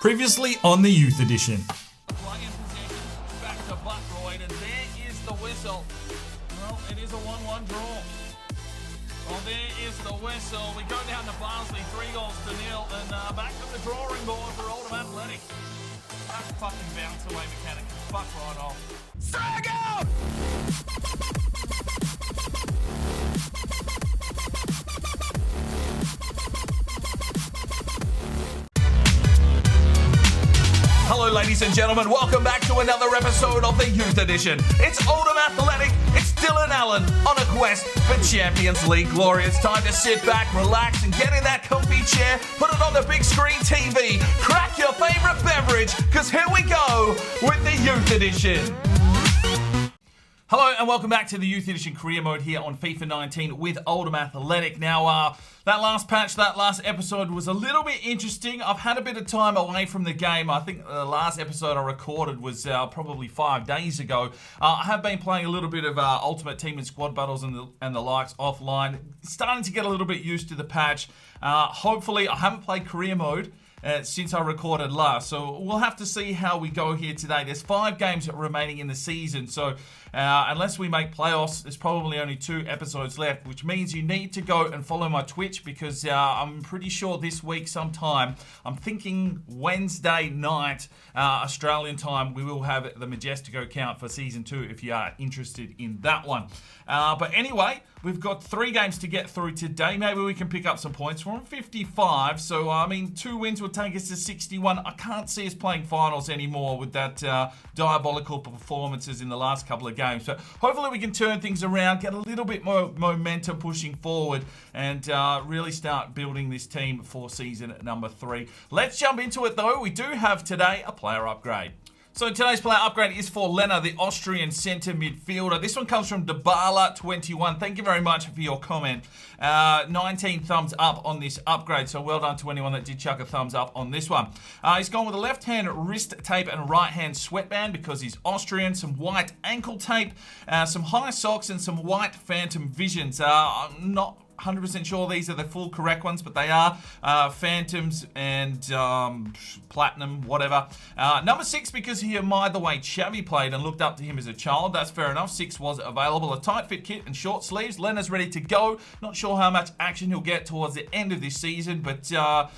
Previously on the Youth Edition. Play in possession, back to Buttroyd, and there is the whistle. Well, it is a 1-1 draw. Well, there is the whistle. We go down to Barnsley, 3-0, and back to the drawing board for Oldham Athletic. That fucking bounce away mechanic. Fuck right off. Strike out! Hello, ladies and gentlemen. Welcome back to another episode of the Youth Edition. It's Oldham Athletic. It's Dylan Allen on a quest for Champions League glory. It's time to sit back, relax, and get in that comfy chair. Put it on the big screen TV. Crack your favourite beverage, because here we go with the Youth Edition. Hello and welcome back to the Youth Edition Career Mode here on FIFA 19 with Oldham Athletic. Now, that last patch, that last episode was a little bit interesting. I've had a bit of time away from the game. I think the last episode I recorded was probably 5 days ago. I have been playing a little bit of Ultimate Team and Squad Battles and the likes offline. Starting to get a little bit used to the patch. Hopefully, I haven't played Career Mode since I recorded last. So we'll have to see how we go here today. There's 5 games remaining in the season. So unless we make playoffs, there's probably only 2 episodes left, which means you need to go and follow my Twitch because I'm pretty sure this week sometime, I'm thinking Wednesday night, Australian time, we will have the Majestico count for Season 2 if you are interested in that one. But anyway, we've got 3 games to get through today. Maybe we can pick up some points. We're on 55, so I mean, 2 wins would take us to 61. I can't see us playing finals anymore with that diabolical performances in the last couple of games. So hopefully we can turn things around, get a little bit more momentum pushing forward, and really start building this team for season number 3. Let's jump into it though. We do have today a player upgrade. So today's player upgrade is for Lena, the Austrian centre midfielder. This one comes from Dybala21. Thank you very much for your comment. 19 thumbs up on this upgrade. So well done to anyone that did chuck a thumbs up on this one. He's gone with a left-hand wrist tape and right-hand sweatband because he's Austrian. Some white ankle tape, some high socks, and some white Phantom Visions. I'm not 100% sure these are the full correct ones, but they are Phantoms and Platinum, whatever. Number 6, because he admired the way Xavi played and looked up to him as a child. That's fair enough. 6 was available. A tight fit kit and short sleeves. Lena's ready to go. Not sure how much action he'll get towards the end of this season, but a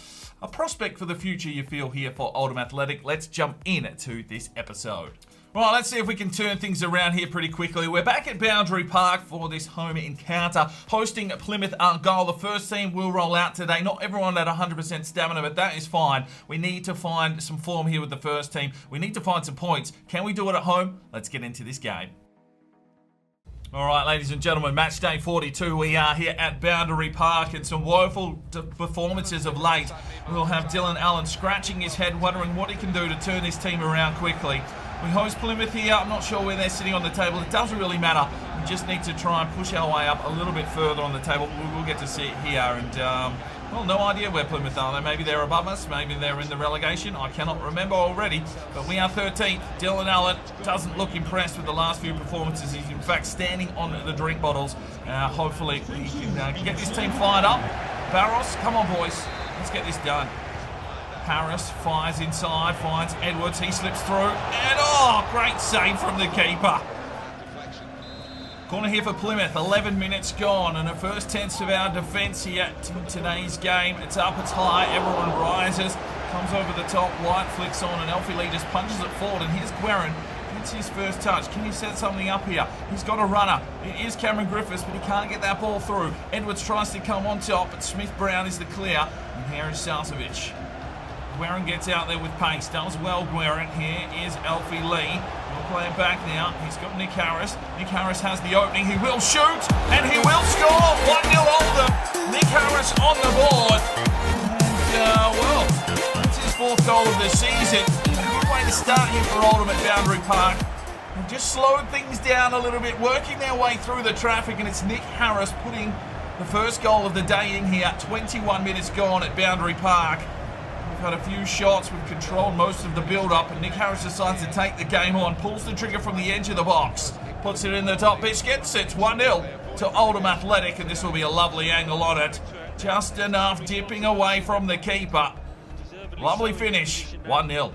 prospect for the future you feel here for Oldham Athletic. Let's jump into this episode. Right, let's see if we can turn things around here pretty quickly. We're back at Boundary Park for this home encounter, hosting Plymouth Argyle. The first team will roll out today. Not everyone at 100% stamina, but that is fine. We need to find some form here with the first team. We need to find some points. Can we do it at home? Let's get into this game. All right, ladies and gentlemen, match day 42. We are here at Boundary Park, and some woeful performances of late. We'll have Dylan Allen scratching his head, wondering what he can do to turn this team around quickly. We host Plymouth here. I'm not sure where they're sitting on the table. It doesn't really matter. We just need to try and push our way up a little bit further on the table. We will get to see it here. And, well, no idea where Plymouth are. Maybe they're above us. Maybe they're in the relegation. I cannot remember already. But we are 13th. Dylan Allen doesn't look impressed with the last few performances. He's, in fact, standing on the drink bottles. Hopefully, we can get this team fired up. Barros, come on, boys. Let's get this done. Harris fires inside, finds Edwards, he slips through, and great save from the keeper. Corner here for Plymouth, 11 minutes gone, and the first tense of our defence here in today's game. It's up, it's high, everyone rises, comes over the top, White flicks on, and Alfie Lee just punches it forward, and here's Guerin. It's his first touch. Can he set something up here? He's got a runner. It is Cameron Griffiths, but he can't get that ball through. Edwards tries to come on top, but Smith-Brown is the clear, and here is Salcevic. Guerin gets out there with pace, does well Guerin. Here is Alfie Lee. We'll play it back now. He's got Nick Harris. Nick Harris has the opening. He will shoot, and he will score. 1-0 Oldham. Nick Harris on the board. And, well, that's his 4th goal of the season. A good way to start here for Oldham at Boundary Park. They've just slowed things down a little bit, working their way through the traffic, and it's Nick Harris putting the first goal of the day in here. 21 minutes gone at Boundary Park. We've had a few shots, we've controlled most of the build-up, and Nick Harris decides to take the game on, pulls the trigger from the edge of the box, puts it in the top biscuits. It's 1-0 to Oldham Athletic, and this will be a lovely angle on it. Just enough dipping away from the keeper. Lovely finish. 1-0.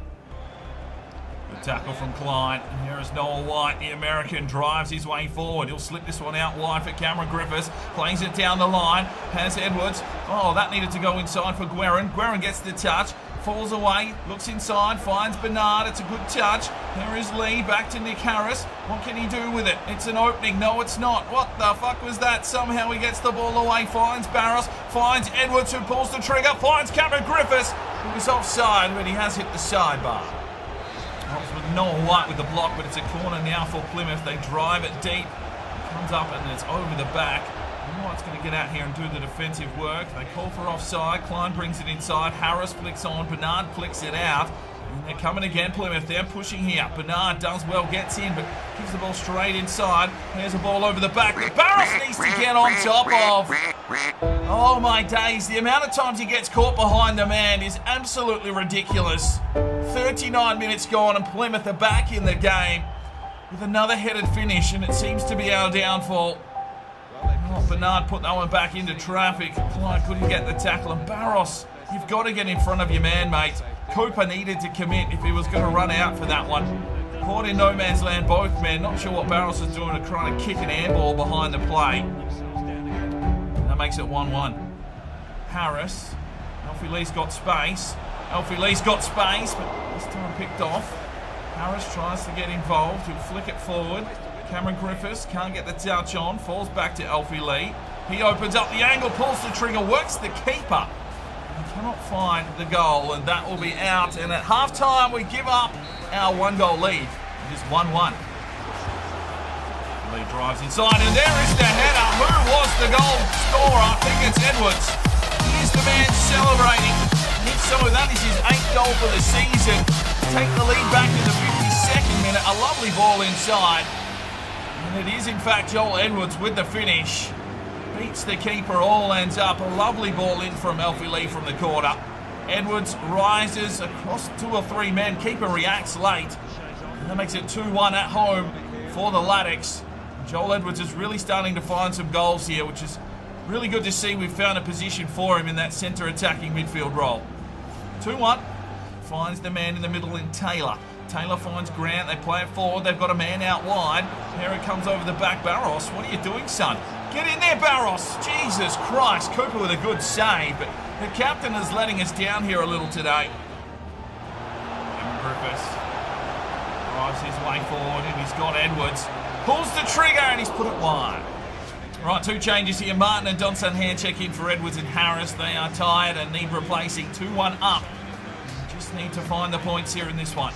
Good tackle from Klein. And here is Noah White. The American drives his way forward. He'll slip this one out wide for Cameron Griffiths. Plays it down the line. Has Edwards. Oh, that needed to go inside for Guerin. Guerin gets the touch. Falls away. Looks inside. Finds Bernard. It's a good touch. Here is Lee. Back to Nick Harris. What can he do with it? It's an opening. No, it's not. What the fuck was that? Somehow he gets the ball away. Finds Barros. Finds Edwards, who pulls the trigger. Finds Cameron Griffiths. He was offside, but he has hit the sidebar. With Noah White with the block, but it's a corner now for Plymouth. They drive it deep. It comes up and it's over the back. White's going to get out here and do the defensive work. They call for offside. Klein brings it inside. Harris flicks on. Bernard flicks it out. And they're coming again, Plymouth. They're pushing here. Bernard does well, gets in, but gives the ball straight inside. There's a ball over the back. Barros needs to get on top of. Oh my days. The amount of times he gets caught behind the man is absolutely ridiculous. 39 minutes gone and Plymouth are back in the game with another headed finish, and it seems to be our downfall. Oh, Bernard put that one back into traffic. Klein couldn't get the tackle, and Barros, you've got to get in front of your man, mate. Cooper needed to commit if he was going to run out for that one. Caught in no man's land, both men. Not sure what Barros is doing to try to kick an handball behind the play. And that makes it 1-1. Harris. Alfie Lee's got space. Alfie Lee's got space, but this time picked off. Harris tries to get involved. He'll flick it forward. Cameron Griffiths can't get the touch on. Falls back to Alfie Lee. He opens up the angle, pulls the trigger, works the keeper. He cannot find the goal, and that will be out. And at halftime, we give up our 1-goal lead. It is 1-1. Lee drives inside, and there is the header. Who was the goal scorer? I think it's Edwards. Here's the man celebrating. So that is his 8th goal for the season. Take the lead back in the 52nd minute. A lovely ball inside. And it is, in fact, Joel Edwards with the finish. Beats the keeper, all ends up. A lovely ball in from Alfie Lee from the corner. Edwards rises across 2 or 3 men. Keeper reacts late. And that makes it 2-1 at home for the Laddicks. Joel Edwards is really starting to find some goals here, which is really good to see. We've found a position for him in that centre attacking midfield role. 2-1. Finds the man in the middle in Taylor. Taylor finds Grant. They play it forward. They've got a man out wide. Here it comes over the back. Barros, what are you doing, son? Get in there, Barros. Jesus Christ. Cooper with a good save, but the captain is letting us down here a little today. Cameron Griffiths drives his way forward, and he's got Edwards. Pulls the trigger, and he's put it wide. Right, 2 changes here. Martin and Don Sanhan check in for Edwards and Harris. They are tired and need replacing. 2-1 up. Just need to find the points here in this one.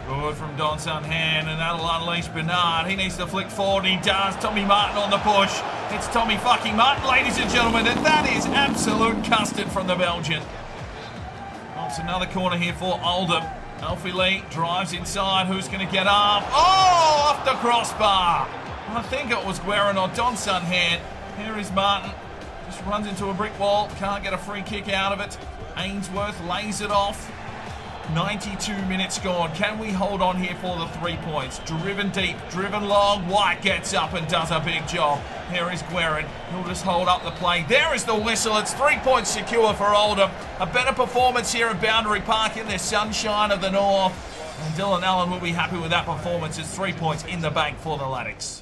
Good from Don Sanhan, and that'll unleash Bernard. He needs to flick forward. He does. Tommy Martin on the push. It's Tommy fucking Martin, ladies and gentlemen, and that is absolute custard from the Belgian. Oh, it's another corner here for Oldham. Alfie Lee drives inside. Who's going to get up? Oh, off the crossbar. I think it was Guerin or Don Sanhan. Here is Martin. Just runs into a brick wall. Can't get a free kick out of it. Ainsworth lays it off. 92 minutes gone. Can we hold on here for the 3 points? Driven deep, driven long. White gets up and does a big job. Here is Guerin. He'll just hold up the play. There is the whistle. It's 3 points secure for Oldham. A better performance here at Boundary Park in the sunshine of the north. And Dylan Allen will be happy with that performance. It's 3 points in the bank for the Laddicks.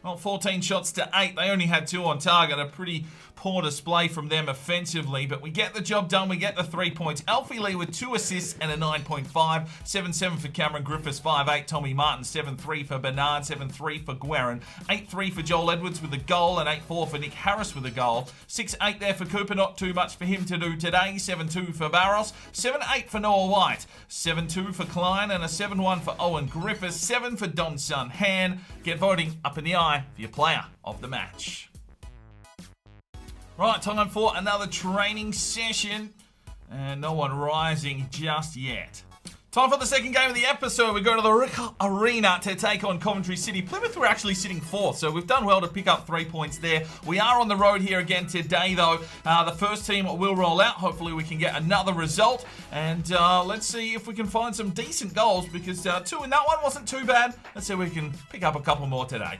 Well, 14 shots to 8. They only had 2 on target. A pretty poor display from them offensively, but we get the job done. We get the 3 points. Alfie Lee with 2 assists and a 9.5. 7-7 for Cameron Griffiths. 5-8 Tommy Martin. 7-3 for Bernard. 7-3 for Guerin. 8-3 for Joel Edwards with a goal, and 8-4 for Nick Harris with a goal. 6-8 there for Cooper. Not too much for him to do today. 7-2 for Barros. 7-8 for Noah White. 7-2 for Klein, and a 7-1 for Owen Griffiths. 7 for Don Sanhan. Get voting up in the eye for your player of the match. Right, time for another training session, and no one rising just yet. Time for the second game of the episode. We go to the Rick Arena to take on Coventry City. Plymouth were actually sitting 4th, so we've done well to pick up 3 points there. We are on the road here again today, though. The first team will roll out. Hopefully we can get another result, and let's see if we can find some decent goals, because 2 in that one wasn't too bad. Let's see if we can pick up a couple more today.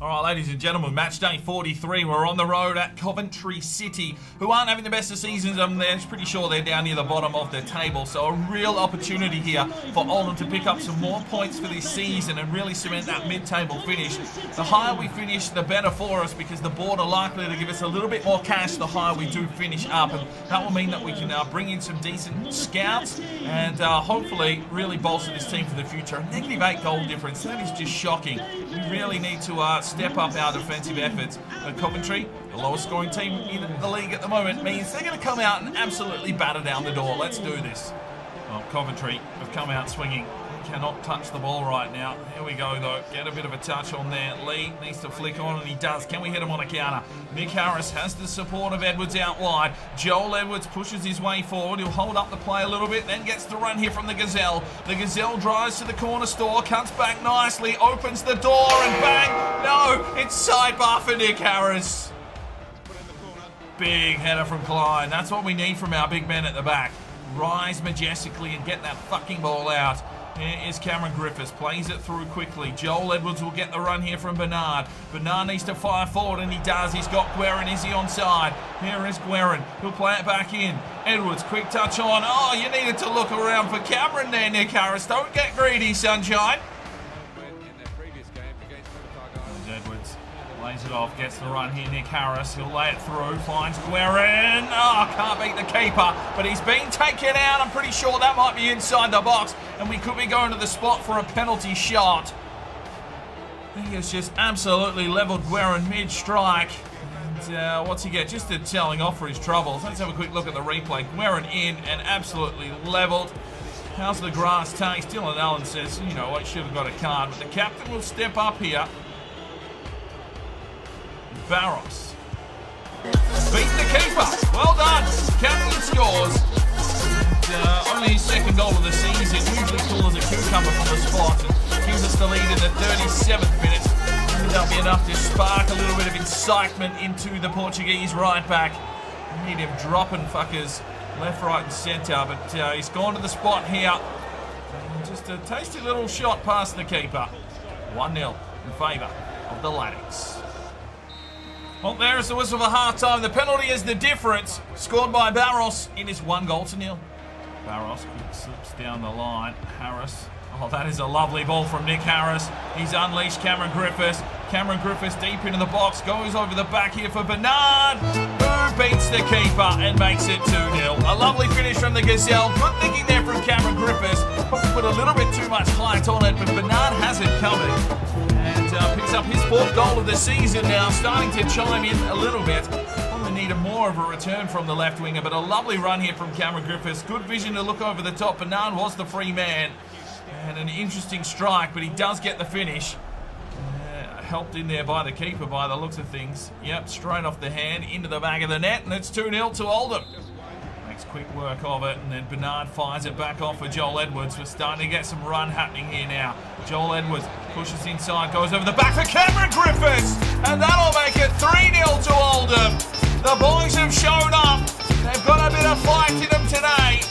All right, ladies and gentlemen, match day 43. We're on the road at Coventry City, who aren't having the best of seasons. I'm pretty sure they're down near the bottom of the table. So a real opportunity here for Oldham to pick up some more points for this season and really cement that mid-table finish. The higher we finish, the better for us, because the board are likely to give us a little bit more cash the higher we do finish up. And that will mean that we can bring in some decent scouts and hopefully really bolster this team for the future. A -8 goal difference, that is just shocking. We really need to step up our defensive efforts. But Coventry, the lowest scoring team in the league at the moment, means they're going to come out and absolutely batter down the door. Let's do this. Well, Coventry have come out swinging. Cannot touch the ball right now. Here we go, though. Get a bit of a touch on there. Lee needs to flick on, and he does. Can we hit him on a counter? Nick Harris has the support of Edwards out wide. Joel Edwards pushes his way forward. He'll hold up the play a little bit, then gets the run here from the Gazelle. The Gazelle drives to the corner store, cuts back nicely, opens the door, and bang! No, it's sidebar for Nick Harris. Big header from Klein. That's what we need from our big men at the back. Rise majestically and get that fucking ball out. Here is Cameron Griffiths, plays it through quickly. Joel Edwards will get the run here from Bernard. Bernard needs to fire forward, and he does. He's got Guerin. Is he onside? Here is Guerin. He'll play it back in. Edwards, quick touch on. Oh, you needed to look around for Cameron there, Nick Harris. Don't get greedy, sunshine. Edwards lays it off, gets the run here, Nick Harris. He'll lay it through, finds Guerin. Oh, can't beat the keeper, but he's been taken out. I'm pretty sure that might be inside the box, and we could be going to the spot for a penalty shot. He has just absolutely leveled Guerin mid-strike. And what's he get? Just a telling off for his troubles. Let's have a quick look at the replay. Guerin in and absolutely leveled. How's the grass taste? Dylan Allen says, you know, I should have got a card, but the captain will step up here. Barros. Beat the keeper. Well done. Captain scores. And, only his second goal of the season. Usually cool as a cucumber from the spot. And gives us the lead in the 37th minute. That'll be enough to spark a little bit of incitement into the Portuguese right back. We need him dropping fuckers left, right and centre. But he's gone to the spot here. And just a tasty little shot past the keeper. 1-0 in favour of the Latics. Well, there's the whistle for half-time. The penalty is the difference. Scored by Barros. It is 1-0. Barros slips down the line. Harris. Oh, that is a lovely ball from Nick Harris. He's unleashed Cameron Griffiths. Cameron Griffiths deep into the box. Goes over the back here for Bernard, who beats the keeper and makes it 2-0. A lovely finish from the Gazelle. Good thinking there from Cameron Griffiths. Probably put a little bit too much height on it, but Bernard has it covered. And picks up his 4th goal of the season now, starting to chime in a little bit. Probably needed more of a return from the left winger, but a lovely run here from Cameron Griffiths. Good vision to look over the top. Bernard was the free man. And an interesting strike, but he does get the finish. Helped in there by the keeper by the looks of things. Yep, straight off the hand into the back of the net, and it's 2-0 to Oldham. Makes quick work of it, and then Bernard fires it back off for Joel Edwards. We're starting to get some run happening here now. Joel Edwards pushes inside, goes over the back for Cameron Griffiths, and that'll make it 3-0 to Oldham. The boys have shown up. They've got a bit of fight in them today.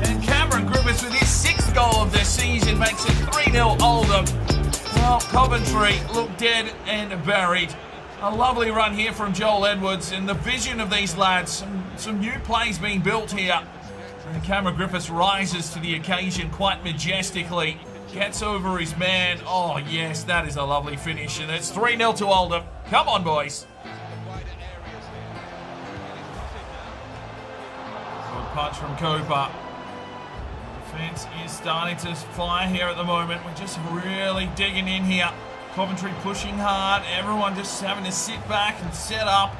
And Cameron Griffiths, with his 6th goal of the season, makes it 3-0 Oldham. Well, Coventry look dead and buried. A lovely run here from Joel Edwards, and the vision of these lads. Some new plays being built here. And Cameron Griffiths rises to the occasion quite majestically. Gets over his man. Oh, yes, that is a lovely finish. And it's 3-0 to Oldham. Come on, boys. Good punch from Cooper. Defence is starting to fire here at the moment. We're just really digging in here. Coventry pushing hard. Everyone just having to sit back and set up.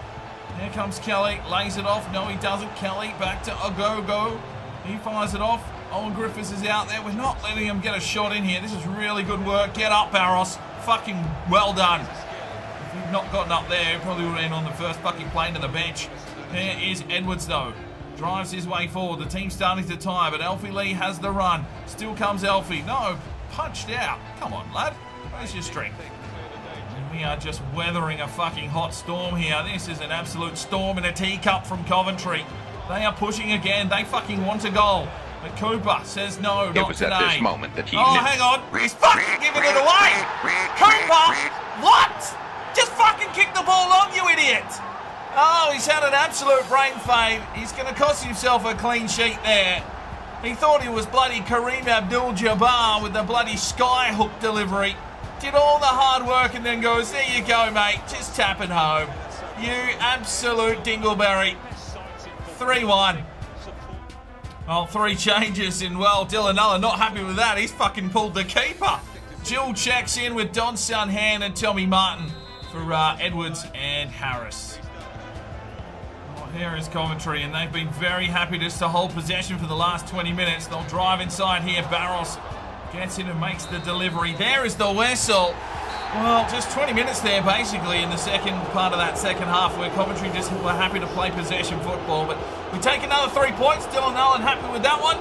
Here comes Kelly. Lays it off. No, he doesn't. Kelly back to Ogogo. He fires it off. Owen Griffiths is out there. We're not letting him get a shot in here. This is really good work. Get up, Barros. Fucking well done. If he'd not gotten up there, he probably would have been on the first fucking plane to the bench. There is Edwards, though. Drives his way forward. The team's starting to tire, but Alfie Lee has the run. Still comes Alfie. No, punched out. Come on, lad. Where's your strength? And we are just weathering a fucking hot storm here. This is an absolute storm in a teacup from Coventry. They are pushing again. They fucking want a goal. But Cooper says no, not today. It was at this moment that he hang on. He's fucking giving it away. Cooper, what? Just fucking kick the ball on, you idiot! Oh, he's had an absolute brain fade. He's going to cost himself a clean sheet there. He thought he was bloody Kareem Abdul-Jabbar with the bloody sky hook delivery. Did all the hard work and then goes, there you go, mate. Just tap it home. You absolute dingleberry. 3-1. Well, 3 changes in, well, Dylan Allen not happy with that. He's fucking pulled the keeper. Jill checks in with Don Sunhan and Tommy Martin for Edwards and Harris. Well, here is commentary, and they've been very happy just to hold possession for the last 20 minutes. They'll drive inside here. Barros gets in and makes the delivery. There is the whistle. Well, just 20 minutes there, basically, in the second part of that second half, where commentary just were happy to play possession football. But we take another 3 points. Dylan Allen happy with that one.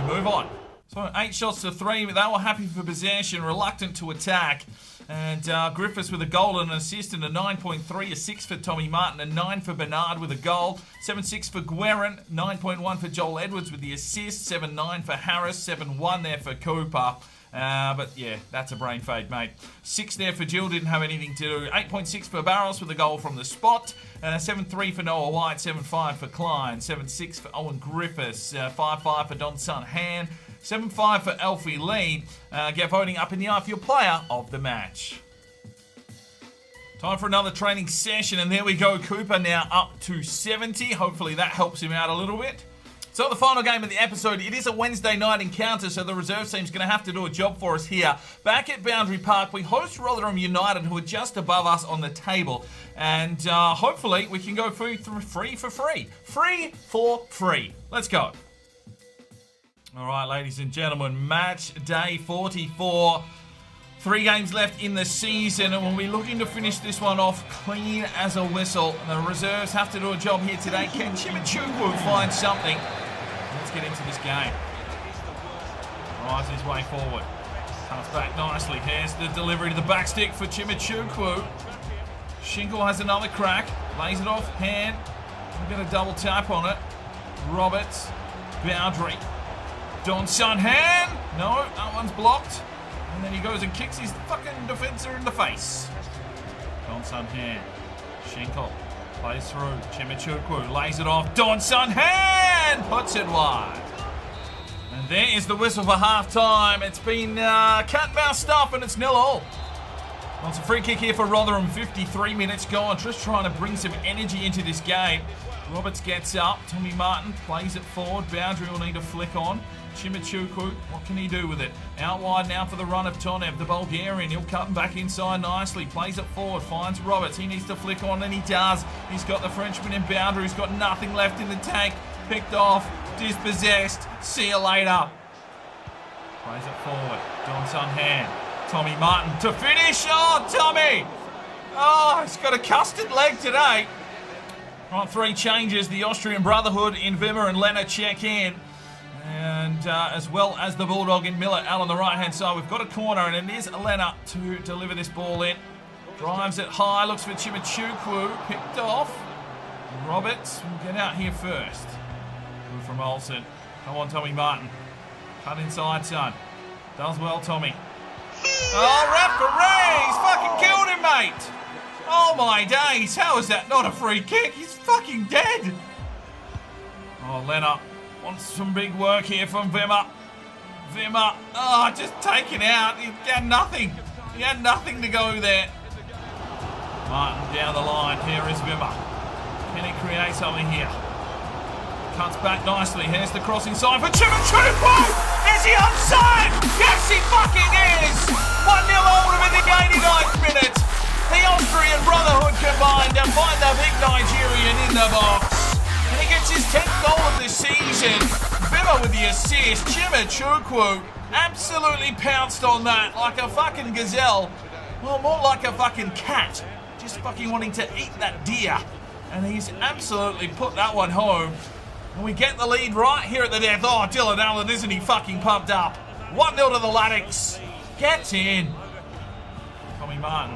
We move on. So 8 shots to 3, but they were happy for possession, reluctant to attack. And Griffiths with a goal and an assist, and a 9.3, a 6 for Tommy Martin, a 9 for Bernard with a goal, 7.6 for Guerin, 9.1 for Joel Edwards with the assist, 7.9 for Harris, 7.1 there for Cooper. But yeah, that's a brain fade, mate. 6 there for Jill, didn't have anything to do. 8.6 for Barros with a goal from the spot. 7.3 for Noah White, 7.5 for Klein, 7.6 for Owen Griffiths, 5.5 for Don Sunhan, 7.5 for Alfie Lee. Get voting up in the eye for your player of the match. Time for another training session, and there we go. Cooper now up to 70. Hopefully that helps him out a little bit. So the final game of the episode, it is a Wednesday night encounter, so the reserve team's going to have to do a job for us here. Back at Boundary Park, we host Rotherham United, who are just above us on the table. And hopefully we can go free for free. Free for free. Let's go. All right, ladies and gentlemen, match day 44. 3 games left in the season, and we'll be looking to finish this one off clean as a whistle. The reserves have to do a job here today. Can Chimichukwu find something? Let's get into this game. Drives his way forward. Comes back nicely. Here's the delivery to the back stick for Chimichukwu. Schinkel has another crack. Lays it off hand. We'll get a double tap on it. Roberts. Boundary. Don Sunhan. No, that one's blocked. And then he goes and kicks his fucking defender in the face. Don Sunhan. Schinkel plays through. Chimichukwu lays it off. Don Sunhan puts it wide. And there is the whistle for half-time. It's been cat and mouse stuff, and it's 0-0. Well, it's a free kick here for Rotherham. 53 minutes gone. Just trying to bring some energy into this game. Roberts gets up. Tommy Martin plays it forward. Boundary will need a flick on. Chimichukwu, what can he do with it? Out wide now for the run of Tonev, the Bulgarian. He'll cut back inside nicely. Plays it forward, finds Roberts. He needs to flick on, and he does. He's got the Frenchman in Boundary. He's got nothing left in the tank. Picked off, dispossessed. See you later. Plays it forward. Don Sunhan. Tommy Martin to finish. Oh, Tommy! Oh, he's got a custard leg today. Right, 3 changes. The Austrian Brotherhood in Wimmer and Leonard check in. And as well as the Bulldog in Miller out on the right-hand side. We've got a corner, and it is Leonard to deliver this ball in. Drives it high, looks for Chimichukwu. Picked off. Roberts will get out here first. Good from Olsen. Come on, Tommy Martin. Cut inside, son. Does well, Tommy. Oh, referee! He's fucking killed him, mate! Oh, my days. How is that not a free kick? He's fucking dead. Oh, Leonard wants some big work here from Wimmer. Wimmer, oh, just taken out. He had nothing. He had nothing to go there. Martin down the line. Here is Wimmer. Can he create something here? Cuts back nicely. Here's the cross inside for Chimichukwu. Is he onside? Yes, he fucking is. 1-0 Oldham in the 89th minute. The Austrian Brotherhood combined to find the big Nigerian in the box. And he gets his 10th goal of the season. Wimmer with the assist. Chimichukwu absolutely pounced on that like a fucking gazelle. Well, more like a fucking cat. Just fucking wanting to eat that deer. And he's absolutely put that one home. And we get the lead right here at the death. Oh, Dylan Allen, isn't he fucking pumped up? 1-0 to the Laddicks. Gets in. Tommy Martin.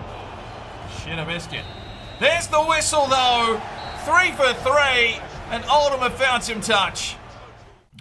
Shit a biscuit. There's the whistle, though. 3 for 3. And Oldham have found some touch.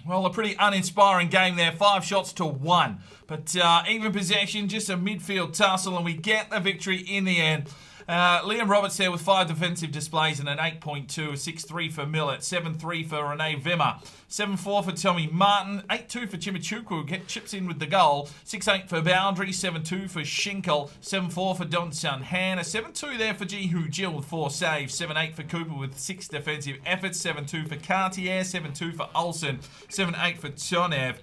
Well, a pretty uninspiring game there. 5 shots to 1. But even possession, just a midfield tussle, and we get the victory in the end. Liam Roberts there with 5 defensive displays and an 8.2, a 6.3 for Millett, 7.3 for Renee Vimmer, 7.4 for Tommy Martin, 8.2 for Chimichukwu, chips in with the goal, 6.8 for Boundary, 7.2 for Schinkel, 7.4 for Don Sun Han, a 7.2 there for Jihu Jill with 4 saves, 7.8 for Cooper with 6 defensive efforts, 7.2 for Cartier, 7.2 for Olsen, 7.8 for Chonev.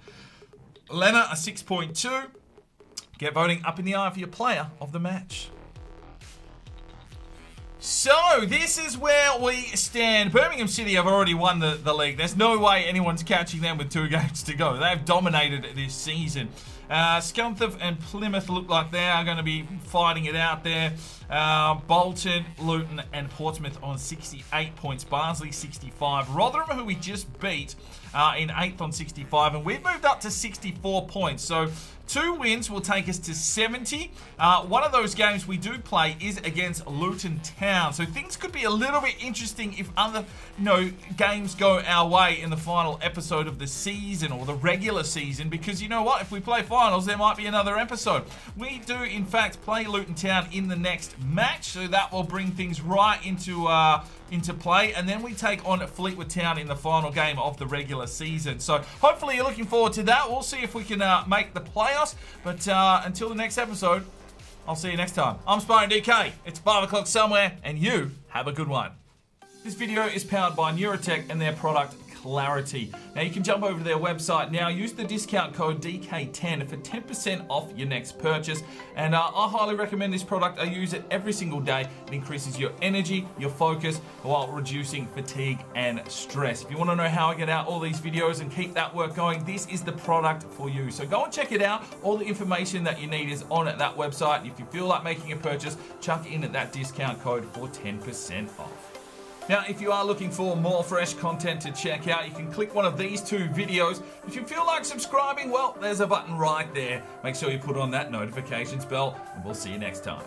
Lena, a 6.2. Get voting up in the eye for your player of the match. So, this is where we stand. Birmingham City have already won the league. There's no way anyone's catching them with 2 games to go. They've dominated this season. Scunthorpe and Plymouth look like they are going to be fighting it out there. Bolton, Luton and Portsmouth on 68 points. Barnsley 65. Rotherham, who we just beat, in 8th on 65. And we've moved up to 64 points. So 2 wins will take us to 70. One of those games we do play is against Luton Town. So things could be a little bit interesting if other games go our way in the final episode of the season or the regular season. Because you know what? If we play finals, there might be another episode. We do, in fact, play Luton Town in the next match. So that will bring things right into play, and then we take on Fleetwood Town in the final game of the regular season. So hopefully you're looking forward to that. We'll see if we can make the playoffs, but until the next episode, I'll see you next time. I'm Sparring DK, it's 5 o'clock somewhere, and you have a good one. This video is powered by Neurotech and their product Clarity. Now you can jump over to their website now, use the discount code DK10 for 10% off your next purchase, and I highly recommend this product. I use it every single day. It increases your energy, your focus, while reducing fatigue and stress. If you want to know how I get out all these videos and keep that work going, this is the product for you. So go and check it out. All the information that you need is on that website. If you feel like making a purchase, chuck in at that discount code for 10% off. Now, if you are looking for more fresh content to check out, you can click one of these 2 videos. If you feel like subscribing, well, there's a button right there. Make sure you put on that notifications bell, and we'll see you next time.